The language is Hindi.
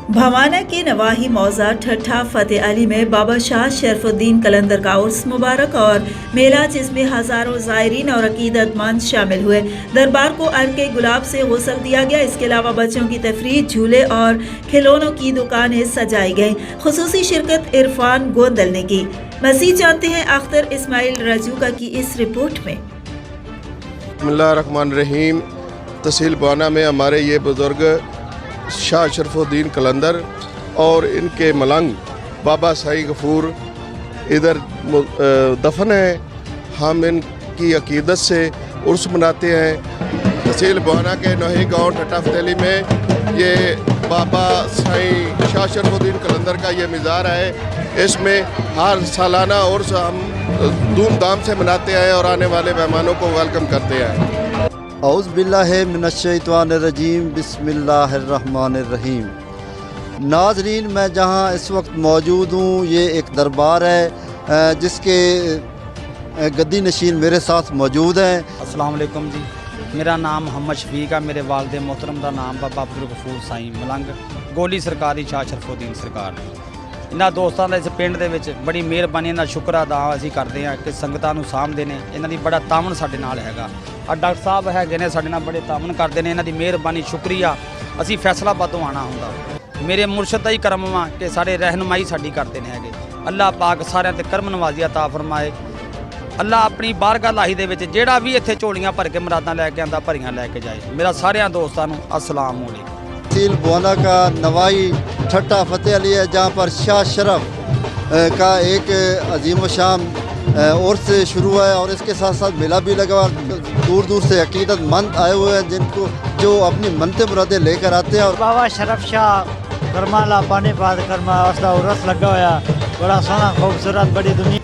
भवाना के नवाही मौजा ठट्ठा फतेह अली में बाबा शाह शरफुद्दीन कलंदर का उर्स मुबारक और मेला, जिसमें हजारों ज़ायरीन और अकीदतमंद शामिल हुए। दरबार को अर्क के गुलाब से गुसल दिया गया। इसके अलावा बच्चों की तफरीह, झूले और खिलौनों की दुकानें सजाई गई। खुसूसी शिरकत इरफान गोंदल ने की। मज़ीद जानते हैं अख्तर इस्माइल रजूका की इस रिपोर्ट में। बिस्मिल्लाहिर्रहमानिर्रहीम। तहसील बवाना में हमारे ये बुज़ुर्ग शाह शरफुद्दीन कलंदर और इनके मलंग बाबा साई गफूर इधर दफन है। हम इनकी अकीदत से उर्स मनाते हैं। तहसील बवाना के नोही गांव ठट्ठा फतेह अली में ये बाबा साई शाह शरफुद्दीन कलंदर का ये मज़ार है। इसमें हर सालाना उर्स हम धूमधाम से मनाते हैं और आने वाले मेहमानों को वेलकम करते हैं। औज़ु बिल्लाहि मिनश्शैतानिर्रजीम, बिस्मिल्लाहिर्रहमानिर्रहीम। नाज़रीन, मैं जहां इस वक्त मौजूद हूं, ये एक दरबार है जिसके गद्दी नशीन मेरे साथ मौजूद हैं। अस्सलाम वालेकुम जी, मेरा नाम मोहम्मद शफीक है। मेरे वालिद मोहतरम का नाम बाबा अब्दुल गफूर साईं मलंग गोली सरकारी शाह शरफुद्दीन सरकार। इन्हां दोस्तां ਦਾ ਇਸ ਪਿੰਡ ਦੇ ਵਿੱਚ ਬੜੀ ਮਿਹਰਬਾਨੀ ਨਾਲ ਸ਼ੁਕਰ ਅਦਾ ਅਸੀਂ ਕਰਦੇ ਹਾਂ ਕਿ ਸੰਗਤਾਂ ਨੂੰ ਸਾਂਭਦੇ ਨੇ। ਇਹਨਾਂ ਦੀ ਬੜਾ ਤਾਮਨ ਸਾਡੇ ਨਾਲ ਹੈਗਾ। ਆ ਡਾਕਟਰ ਸਾਹਿਬ ਹੈਗੇ ਨੇ ਸਾਡੇ ਨਾਲ, ਬੜੇ ਤਾਮਨ ਕਰਦੇ ਨੇ। ਇਹਨਾਂ ਦੀ ਮਿਹਰਬਾਨੀ, ਸ਼ੁਕਰੀਆ। ਅਸੀਂ ਫੈਸਲਾਬਾਦ ਤੋਂ ਆਉਣਾ ਹੁੰਦਾ। ਮੇਰੇ ਮੁਰਸ਼ਦ ਦਾ ਹੀ ਕਰਮ ਵਾ ਕਿ ਸਾਡੇ ਰਹਿਨਮਾਈ ਸਾਡੀ ਕਰਦੇ ਨੇ ਹੈਗੇ। ਅੱਲਾਹ ਪਾਕ ਸਾਰਿਆਂ ਤੇ ਕਰਮ ਨਵਾਜ਼ੀ ਅਤਾ ਫਰਮਾਏ। ਅੱਲਾਹ ਆਪਣੀ ਬਾਰਗਾਹ ਲਾਹੀ ਦੇ ਵਿੱਚ ਜਿਹੜਾ ਵੀ ਇੱਥੇ ਝੋਲੀਆਂ ਭਰ ਕੇ ਮੁਰਾਦਾਂ ਲੈ ਕੇ ਆਂਦਾ, ਭਰੀਆਂ ਲੈ ਕੇ ਜਾਏ। ਮੇਰਾ ਸਾਰਿਆਂ ਦੋਸਤਾਂ ਨੂੰ अस्सलाम वालेकुम। तहसील बवाना का नवाही ठट्ठा फतेह अली है, जहाँ पर शाह शरफ का एक अजीम शान उर्स शुरू है और इसके साथ साथ मेला भी लगा हुआ। दूर दूर से अकीदतमंद आए हुए हैं जिनको जो अपनी मनते मुरादें लेकर आते हैं। और बाबा शरफ शाह करमाला पानी पाद करमा उसका उर्स लगा हुआ, बड़ा सोहना खूबसूरत, बड़ी दुनिया।